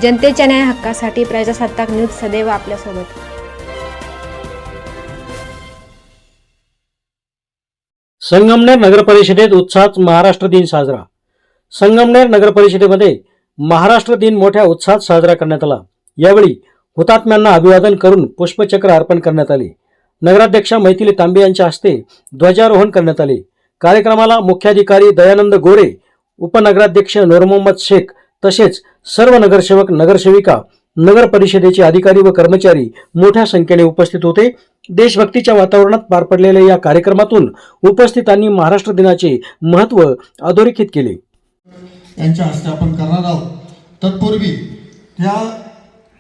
जनतेच्या न्याय हक्कासाठी प्रजासत्ताक न्यूज सदैव आपल्यासोबत. संगमनेर नगर परिषदेत उत्साहात महाराष्ट्र दिन साजरा. संगमनेर नगर परिषदेमध्ये महाराष्ट्र दिन मोठ्या उत्साहात साजरा करण्यात आला. यावेळी हुतात्म्यांना अभिवादन करून पुष्पचक्र अर्पण करण्यात आले. नगराध्यक्षा मैथिली तांबे यांच्या हस्ते ध्वजारोहण करण्यात आले. कार्यक्रमाला मुख्याधिकारी दयानंद गोरे, उपनगराध्यक्ष नूर मोहम्मद शेख तसेच सर्व नगरसेवक, नगरसेविका, नगर परिषदेचे अधिकारी व कर्मचारी मोठ्या संख्येने उपस्थित होते. देशभक्तीच्या वातावरणात पार पडलेल्या या कार्यक्रमातून उपस्थितांनी महाराष्ट्र दिनाचे महत्त्व अधोरेखित केले. यांच्या हस्ते आपण करणार आहोत. तत्पूर्वी त्या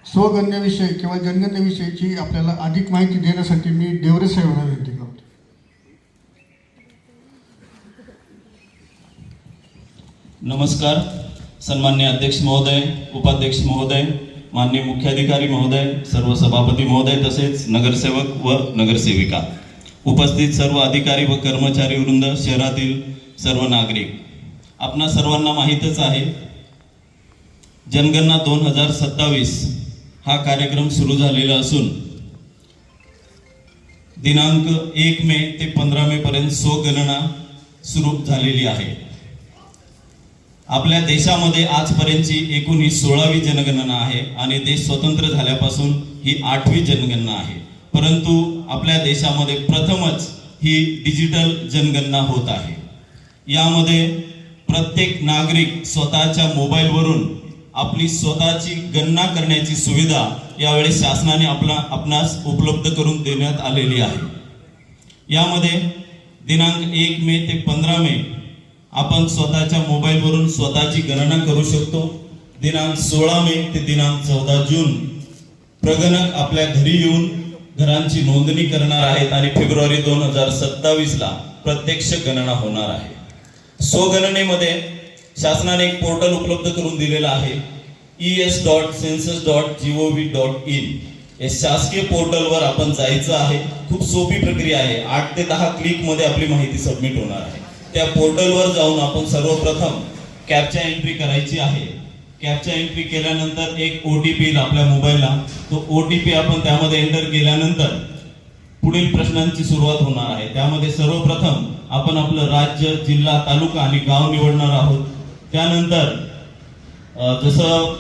स्वगणनेविषयी किंवा जनगणनेविषयीची आपल्याला अधिक माहिती देण्यासाठी मी देवरे साहेबांना विनंती करतो. नमस्कार. सन्मान्य अध्यक्ष महोदय, उपाध्यक्ष महोदय, माननीय मुख्याधिकारी महोदय, सर्व सभापती महोदय तसेच नगरसेवक व नगरसेविका, उपस्थित सर्व अधिकारी व कर्मचारी वृंद, शहरातील सर्व नागरिक, आपणा सर्वांना माहीतच आहे जनगणना 2027 हा कार्यक्रम सुरू झालेला असून दिनांक 1 मे ते 15 मे पर्यंत स्वगणना सुरू झालेली आहे. आपल्या देशामध्ये आजपर्यंतची एकूण ही 16वी जनगणना आहे आणि देश स्वतंत्र झाल्यापासून ही 8वी जनगणना आहे. परंतु आपल्या देशामध्ये प्रथमच ही डिजिटल जनगणना होत आहे. यामध्ये प्रत्येक नागरिक स्वतःच्या मोबाईलवरून आपली स्वतःची गणना करण्याची सुविधा यावेळी शासनाने आपणास उपलब्ध करून देण्यात आलेली आहे. यामध्ये दिनांक 1 मे ते 15 मे आपण स्वतःच्या मोबाईलवरून स्वतःची गणना करू शकतो. दिनांक 16 मे ते दिनांक 14 जून प्रगणक आपल्या घरी येऊन घरांची नोंदणी करणार आहेत आणि फेब्रुवारी 2027 ला प्रत्यक्ष गणना होणार आहे. स्वगणनेमध्ये शासनाने एक पोर्टल उपलब्ध करून दिलेला आहे, es.census.gov.in. या शासकीय पोर्टलवर आपण जायचं आहे. खूप सोपी प्रक्रिया आहे. 8 ते 10 क्लिक मध्ये आपली माहिती सबमिट होणार आहे. त्या पोर्टलवर जाऊन आपण सर्वप्रथम कॅप्चा एंट्री करायची आहे. कॅप्चा एंट्री केल्यानंतर एक OTP येईल आपल्या मोबाईलला. तो OTP आपण त्यामध्ये एंटर केल्यानंतर पुढील प्रश्नांची सुरुवात होणार आहे. त्यामध्ये सर्वप्रथम आपण आपलं राज्य, जिल्हा, तालुका आणि गाव निवडणार आहोत. त्यानंतर जसं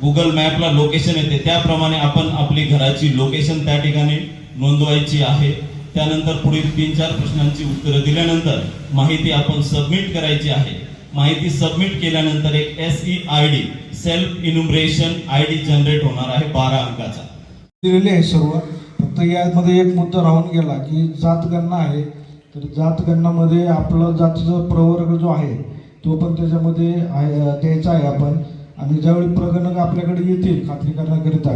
गुगल मॅपला लोकेशन येते त्याप्रमाणे आपण आपली घराची लोकेशन त्या ठिकाणी नोंदवायची आहे. त्यानंतर पुढील 3-4 प्रश्नांची उत्तरं दिल्यानंतर माहिती आपण सबमिट करायची आहे. माहिती सबमिट केल्यानंतर एक SEID, सेल्फ इन्युमरेशन ID जनरेट होणार आहे 12 अंकाचा. दिलेले आहे सर्व. फक्त यामध्ये एक मुद्दा राहून गेला की जातगणना आहे. तर जातगणनामध्ये आपला जातीचा प्रवर्ग जो आहे तो पण त्याच्यामध्ये द्यायचा आहे आपण. आणि ज्यावेळी प्रगणक आपल्याकडे येतील खात्री करण्याकरिता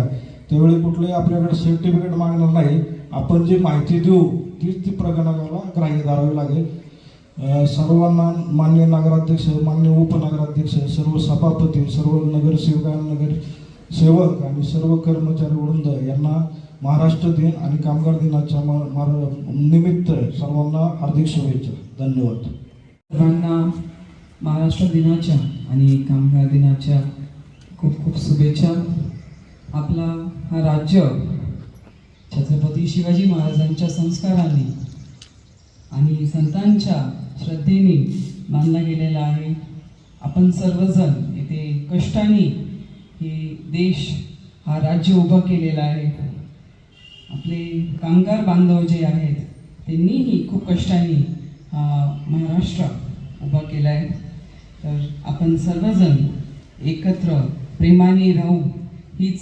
त्यावेळी कुठलंही आपल्याकडे सर्टिफिकेट मागणार नाही. आपण जी माहिती देऊ तीच ती प्रगणकाला ग्राह्य धरावी लागेल. सर्वांना माननीय नगराध्यक्ष, माननीय उपनगराध्यक्ष, सर्व सभापती, सर्व नगरसेवका, नगरसेवक आणि सर्व कर्मचारी वृंद यांना महाराष्ट्र दिन आणि कामगार दिनाच्या निमित्त सर्वांना हार्दिक शुभेच्छा. धन्यवाद. सर्वांना महाराष्ट्र दिनाच्या आणि कामगार दिनाच्या खूप खूप शुभेच्छा. आपला हा राज्य छत्रपती शिवाजी महाराजांच्या संस्कारांनी आणि संतांच्या श्रद्धेने बांधला गेलेला आहे. आपण सर्वजण इथे कष्टाने हे देश हा राज्य उभा केलेला आहे. आपले कामगार बांधव जे आहेत त्यांनीही खूप कष्टाने हा महाराष्ट्र उभा केला आहे. तर आपण सर्वजण एकत्र प्रेमाने राहू हीच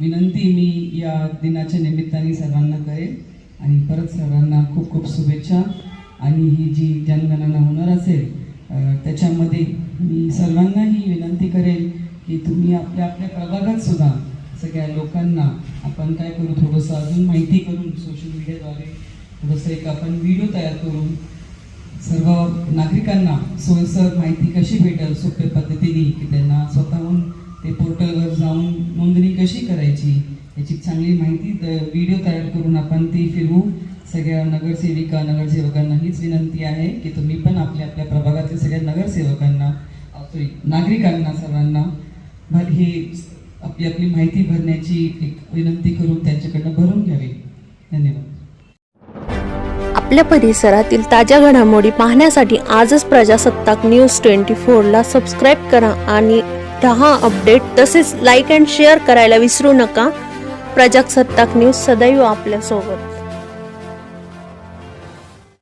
विनंती मी या दिनाच्या निमित्ताने सर्वांना करेन. आणि परत सर्वांना खूप खूप शुभेच्छा. आणि ही जी जनगणना होणार असेल त्याच्यामध्ये मी सर्वांनाही विनंती करेन की तुम्ही आपल्या आपल्या प्रभागात सुद्धा सगळ्या लोकांना आपण काय करू, थोडंसं अजून माहिती करून सोशल मीडियाद्वारे थोडंसं एक आपण व्हिडिओ तयार करून सर्व नागरिकांना सोयीस्कर माहिती कशी भेटेल सोप्या पद्धतीने की त्यांना स्वतःहून ते पोर्टलवर जाऊन नोंदणी कशी करायची याची चांगली माहिती व्हिडिओ तयार करून आपण ती फिरवू. सगळ्या नगरसेविका नगरसेवकांना हीच विनंती आहे की तुम्ही पण आपल्या आपल्या प्रभागातील सगळ्या नगरसेवकांना नागरिकांना सर्वांना हे आपल्या ती आपली माहिती भरण्याची एक विनंती करून त्यांच्याकडनं भरून घ्यावी. धन्यवाद. आपल्या परिसरातील ताज्या घडामोडी पाहण्यासाठी आजच प्रजासत्ताक न्यूज 24ला सबस्क्राईब करा आणि रहा अपडेट. तसेच लाईक अँड शेअर करायला विसरू नका. प्रजासत्ताक न्यूज सदैव आपल्यासोबत.